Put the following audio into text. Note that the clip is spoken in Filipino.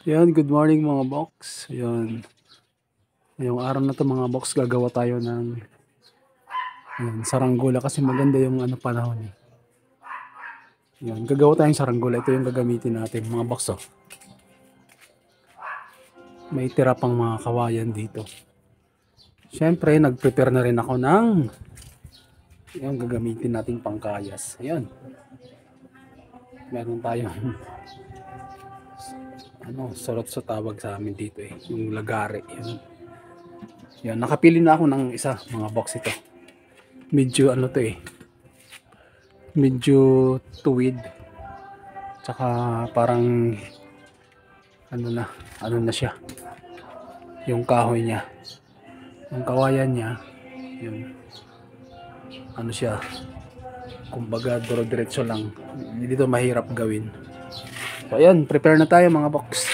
Yan, good morning mga box. Yan. Ngayong araw na to mga box, gagawa tayo ng saranggola kasi maganda yung panahon eh. Yan, gagawa tayong saranggola. Ito yung gagamitin natin mga box. Oh. May tira pang mga kawayan dito. Siyempre, nag-prepare na rin ako ng yung gagamitin nating pangkayas. Ayan. Meron tayong sorot sa tawag sa amin dito eh. Yung lagare. Yan, nakapili na ako ng isa mga box ito. Medyo to eh. Medyo tuwid. Tsaka parang ano na siya. Yung kahoy niya. Yung kawayan niya, yung siya. Kumbaga duro-diretso lang. Hindi dito mahirap gawin. So ayan, prepare na tayo mga box.